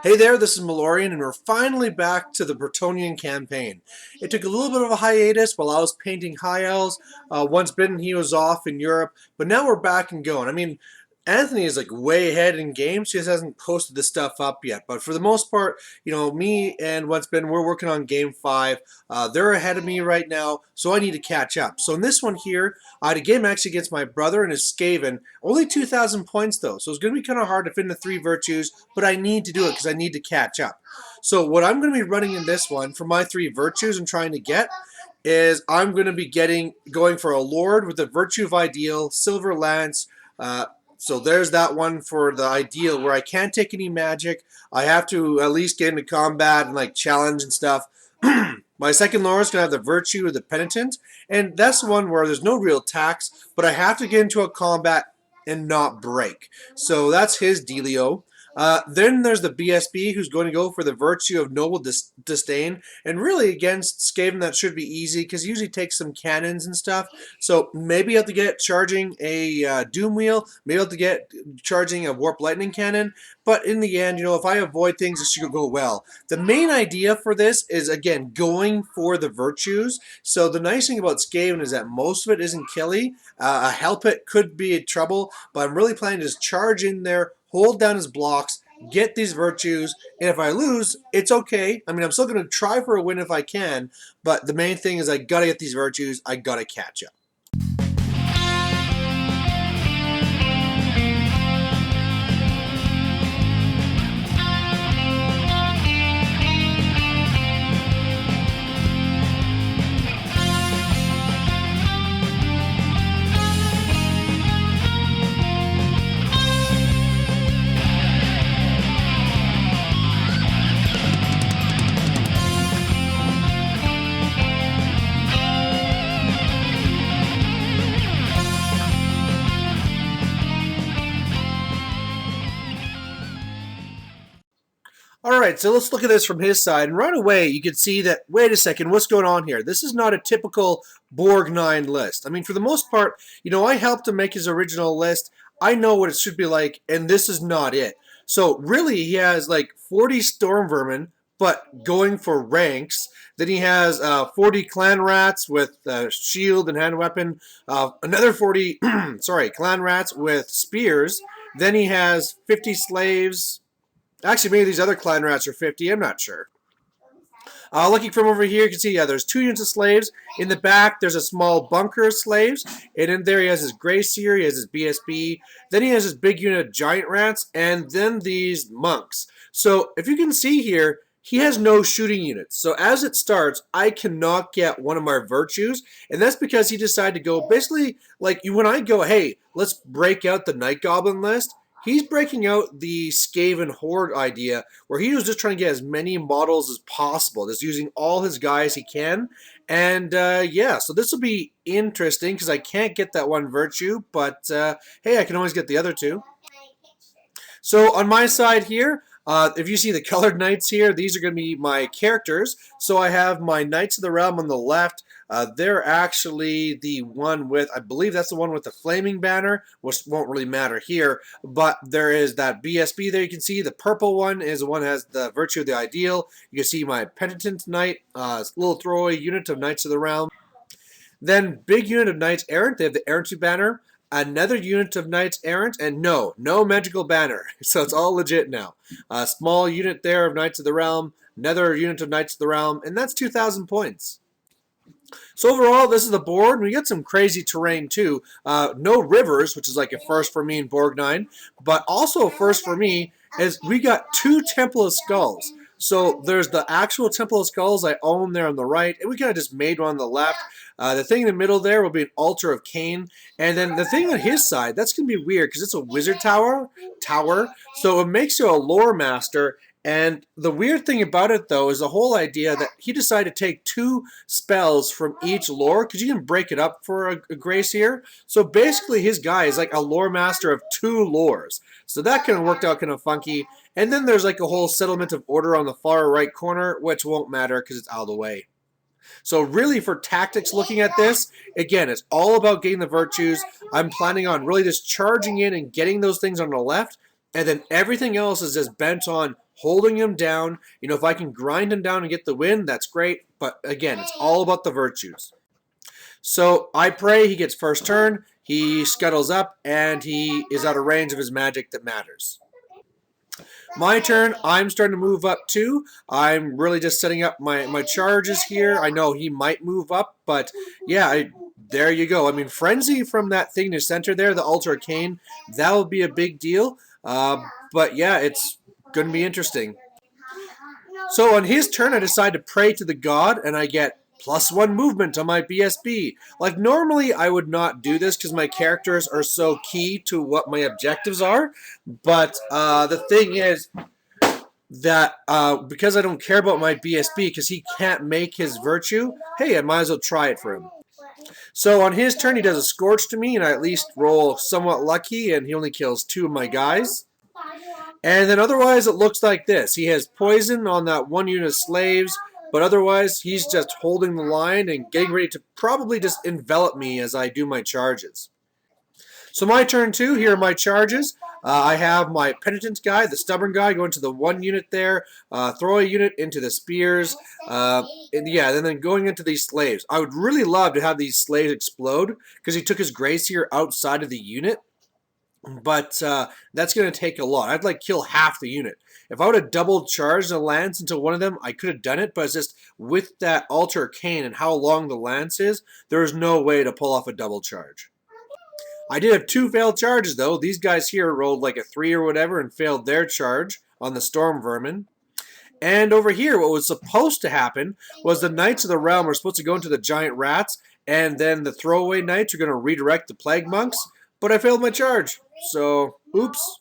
Hey there, this is Malorian, and we're finally back to the Bretonnian Campaign. It took a little bit of a hiatus while I was painting High Elves. Once Bitten, he was off in Europe, but now we're back and going. I mean, Anthony is like way ahead in games. He just hasn't posted this stuff up yet. But for the most part, me and Once Bitten, we're working on Game 5. They're ahead of me right now, so I need to catch up. So in this one here, I had a game actually against my brother and his Skaven. Only 2,000 points though, so it's going to be kind of hard to fit into 3 virtues, but I need to do it because I need to catch up. So what I'm going to be running in this one for my 3 virtues and trying to get is I'm going to be going for a Lord with the Virtue of Ideal, Silver Lance. So there's that one for the ideal where I can't take any magic. I have to at least get into combat and like challenge and stuff. My second Lord is going to have the Virtue of the Penitent, and that's the one where there's no real tax, but I have to get into a combat and not break. So that's his dealio. Then there's the BSB, who's going to go for the Virtue of Noble Disdain, and really against Skaven that should be easy because he usually takes some cannons and stuff. So maybe you have to get charging a Doom Wheel, maybe you have to get charging a Warp Lightning Cannon, but in the end, if I avoid things, it should go well. The main idea for this is, again, going for the virtues. So the nice thing about Skaven is that most of it isn't killy. A Help It could be in trouble, but I'm really planning to just charge in there, hold down his blocks, get these virtues, and if I lose, it's okay. I mean, I'm still going to try for a win if I can, but the main thing is I got to get these virtues, I got to catch up. Alright, so let's look at this from his side, and right away you can see that, wait a second, what's going on here? This is not a typical Borg 9 list. I mean, for the most part, I helped him make his original list. I know what it should be like, and this is not it. So really, he has like 40 Storm Vermin, but going for ranks. Then he has 40 Clan Rats with shield and hand weapon. Another 40, Clan Rats with spears. Then he has 50 slaves. Actually, maybe these other Clan Rats are 50. I'm not sure. Looking from over here, you can see, there's 2 units of slaves. In the back, there's a small bunker of slaves. And in there, he has his Grey Seer, he has his BSB. Then he has his big unit of Giant Rats, and then these monks. So, if you can see here, he has no shooting units. So, as it starts, I cannot get one of my virtues. And that's because he decided to go, basically, like when I go, hey, let's break out the Night Goblin list. He's breaking out the Skaven Horde idea, where he was just trying to get as many models as possible, just using all his guys he can. And yeah, so this will be interesting because I can't get that one virtue, but hey, I can always get the other 2. So on my side here, if you see the colored knights here, these are going to be my characters. So I have my Knights of the Realm on the left. They're actually the one with, I believe that's the one with the flaming banner, which won't really matter here. But there is that BSB there you can see. The purple one is the one that has the Virtue of the Ideal. You can see my Penitent Knight, little throwaway unit of Knights of the Realm. Then big unit of Knights Errant. They have the Errancy banner. Another unit of Knights Errant, and no magical banner. So it's all legit now. A small unit there of Knights of the Realm. Another unit of Knights of the Realm, and that's 2,000 points. So overall, this is the board. We got some crazy terrain too. No rivers, which is like a first for me in Borg 9. But also a first for me is we got 2 Temple of Skulls. So there's the actual Temple of Skulls I own there on the right, and we kind of just made one on the left. The thing in the middle there will be an Altar of Cain. And then the thing on his side, that's going to be weird because it's a wizard tower. So it makes you a lore master. And the weird thing about it, though, is the whole idea that he decided to take 2 spells from each lore, because you can break it up for a Grey Seer. So basically, his guy is like a lore master of 2 lores. So that kind of worked out kind of funky. And then there's like a whole settlement of order on the far right corner, which won't matter because it's out of the way. So really for tactics looking at this, again, it's all about getting the virtues. I'm planning on really just charging in and getting those things on the left. And then everything else is just bent on holding him down. You know, if I can grind him down and get the win, that's great. But again, it's all about the virtues. So I pray he gets first turn, he scuttles up, and he is out of range of his magic that matters. My turn, I'm starting to move up too. I'm really just setting up my charges here. I know he might move up, but yeah, there you go. I mean, Frenzy from that thing to center there, the Ultra Arcane, that will be a big deal. But yeah, it's going to be interesting. So on his turn, I decide to pray to the god, and I get +1 movement on my BSB. Like, normally I would not do this because my characters are so key to what my objectives are. But the thing is that because I don't care about my BSB, because he can't make his virtue, hey, I might as well try it for him. So on his turn, he does a Scorch to me, and I at least roll somewhat lucky, and he only kills 2 of my guys. And then otherwise, it looks like this. He has poison on that 1 unit of slaves, but otherwise, he's just holding the line and getting ready to probably just envelop me as I do my charges. So my turn 2, here are my charges. I have my penitent guy, the stubborn guy, going to the 1 unit there, throw a unit into the spears, and then going into these slaves. I would really love to have these slaves explode, because he took his grace here outside of the unit. But that's going to take a lot. I'd like kill half the unit. If I would have double charged the lance into one of them, I could have done it, but it's just with that Ultra Arcane and how long the lance is, there is no way to pull off a double charge. I did have 2 failed charges, though. These guys here rolled like a 3 or whatever and failed their charge on the Storm Vermin. And over here, what was supposed to happen was the Knights of the Realm were supposed to go into the Giant Rats, and then the throwaway Knights are going to redirect the Plague Monks, but I failed my charge. So, oops.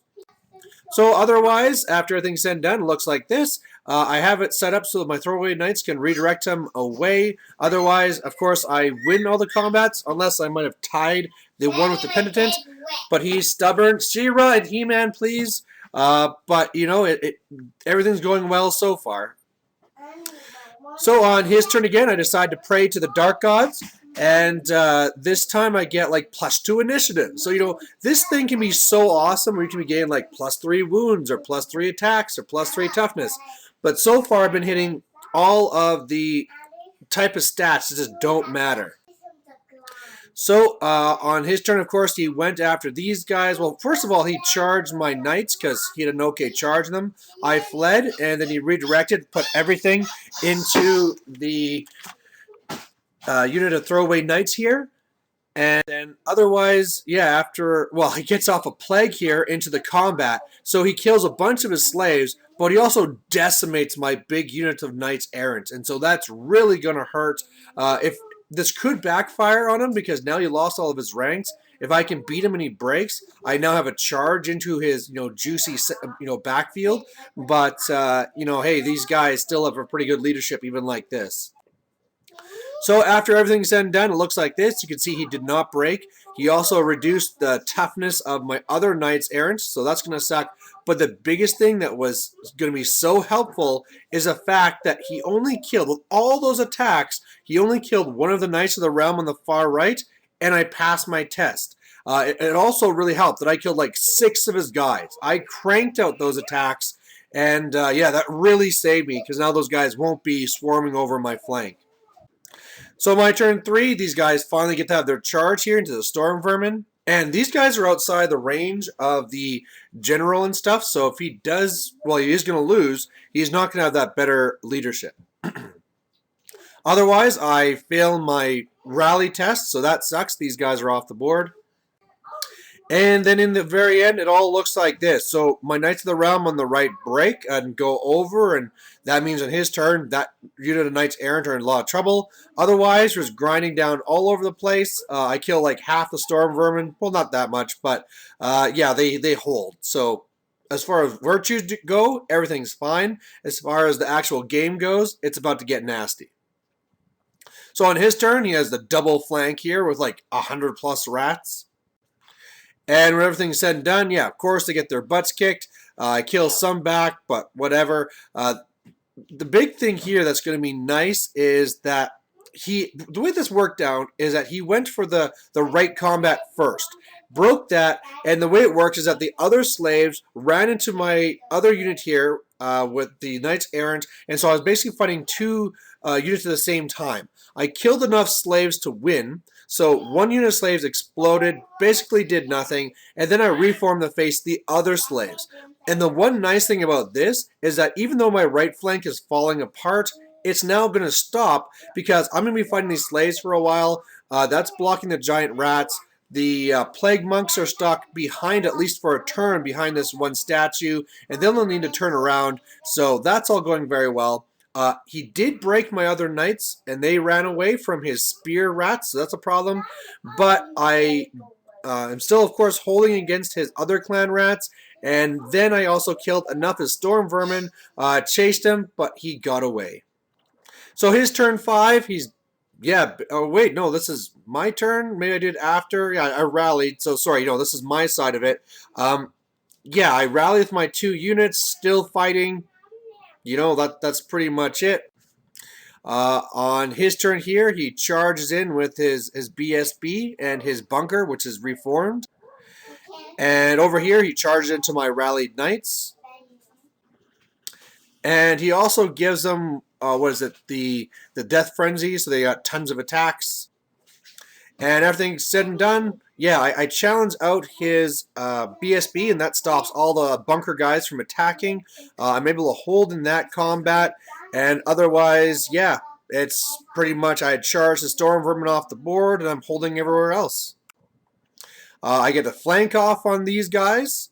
So otherwise, after everything's said and done, it looks like this. I have it set up so that my throwaway knights can redirect them away. Otherwise, of course, I win all the combats, unless I might have tied the one with the penitent. But he's stubborn. She-Ra and He-Man, please. But, you know, everything's going well so far. So on his turn again, I decide to pray to the Dark Gods. And this time I get like +2 initiative. So, you know, this thing can be so awesome where you can be getting like +3 wounds or +3 attacks or +3 toughness. But so far I've been hitting all of the type of stats that just don't matter. So on his turn, of course, he went after these guys. Well, first of all, he charged my knights because he had an okay charge in them. I fled, and then he redirected, put everything into the unit of throwaway knights here. And then otherwise, yeah, he gets off a plague here into the combat. So he kills a bunch of his slaves, but he also decimates my big unit of knights errant. And so that's really going to hurt. If this could backfire on him because now he lost all of his ranks. If I can beat him and he breaks, I now have a charge into his, juicy, backfield. But, hey, these guys still have a pretty good leadership even like this. So after everything's said and done, it looks like this. You can see he did not break. He also reduced the toughness of my other knights errant, so that's going to suck. But the biggest thing that was going to be so helpful is the fact that he only killed, with all those attacks, he only killed one of the Knights of the Realm on the far right, and I passed my test. It also really helped that I killed like 6 of his guys. I cranked out those attacks, and that really saved me, because now those guys won't be swarming over my flank. So my turn 3, these guys finally get to have their charge here into the Storm Vermin. And these guys are outside the range of the general and stuff, so if he does, well, he is going to lose, he's not going to have that better leadership. Otherwise, I fail my rally test, so that sucks. These guys are off the board. And then in the very end, it all looks like this. So my Knights of the Realm on the right break and go over, and that means on his turn, that unit of Knights errant are in a lot of trouble. Otherwise, there's grinding down all over the place. I kill like half the Storm Vermin. Well, not that much, but they hold. So as far as virtues go, everything's fine. As far as the actual game goes, it's about to get nasty. So on his turn, he has the double flank here with like 100+ rats. And when everything's said and done, yeah, of course they get their butts kicked. I kill some back, but whatever. The big thing here that's going to be nice is that the way this worked out is that he went for the right combat first. broke that, and the way it works is that the other slaves ran into my other unit here with the Knights Errant, and so I was basically fighting two units at the same time. I killed enough slaves to win, so one unit of slaves exploded, basically did nothing, and then I reformed to face the other slaves. And the one nice thing about this is that even though my right flank is falling apart, it's now going to stop because I'm going to be fighting these slaves for a while. That's blocking the giant rats. The plague monks are stuck behind, at least for a turn, behind this one statue, and they'll need to turn around. So that's all going very well. He did break my other knights, and they ran away from his spear rats, so that's a problem. But I am still, of course, holding against his other clan rats, and then I also killed enough of storm vermin, chased him, but he got away. So his turn 5, he's yeah, oh wait, no, this is my turn. Maybe I did after. Yeah, I rallied. So sorry, no, this is my side of it. Yeah, I rallied with my 2 units, still fighting. That's pretty much it. On his turn here, he charges in with his BSB and his bunker, which is reformed. And over here, he charges into my rallied knights. And he also gives them, what is it, the death frenzy, so they got tons of attacks. And everything's said and done, yeah, I challenge out his BSB, and that stops all the bunker guys from attacking. I'm able to hold in that combat, and otherwise, yeah, it's pretty much I charged the storm vermin off the board, and I'm holding everywhere else. I get to flank off on these guys,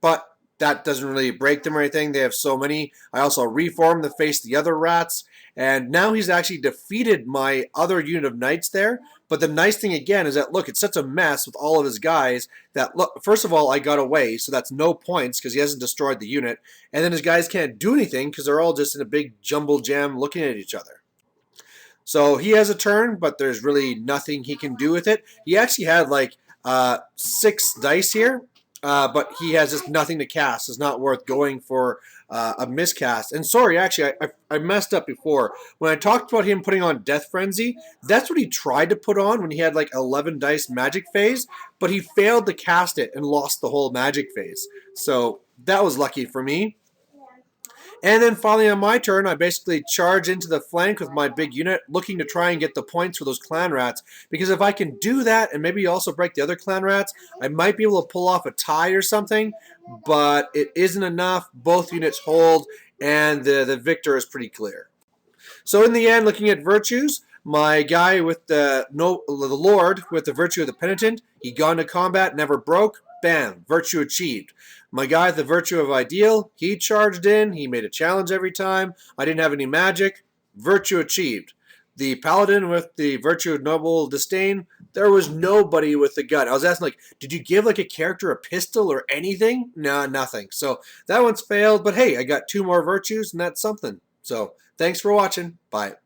but that doesn't really break them or anything. They have so many. I also reformed to face the other rats. And now he's actually defeated my other unit of knights there. But the nice thing again is that, look, it's such a mess with all of his guys that, look, first of all, I got away. So that's no points because he hasn't destroyed the unit. And then his guys can't do anything because they're all just in a big jumble jam looking at each other. So he has a turn, but there's really nothing he can do with it. He actually had like 6 dice here. But he has just nothing to cast. It's not worth going for a miscast. And sorry, actually, I messed up before. When I talked about him putting on Death Frenzy, that's what he tried to put on when he had like 11 dice magic phase, but he failed to cast it and lost the whole magic phase. So that was lucky for me. And then finally on my turn, I basically charge into the flank with my big unit, looking to try and get the points for those clan rats. Because if I can do that, and maybe also break the other clan rats, I might be able to pull off a tie or something. But it isn't enough. Both units hold, and the victor is pretty clear. So in the end, looking at virtues, my guy with the Lord with the virtue of the Penitent, he got into combat, never broke. Bam, virtue achieved. My guy with the virtue of Ideal, he charged in. He made a challenge every time. I didn't have any magic. Virtue achieved. The Paladin with the virtue of Noble Disdain, there was nobody with the gun. I was asking, like, did you give like a character a pistol or anything? No, nothing. So that one's failed. But hey, I got 2 more virtues, and that's something. So thanks for watching. Bye.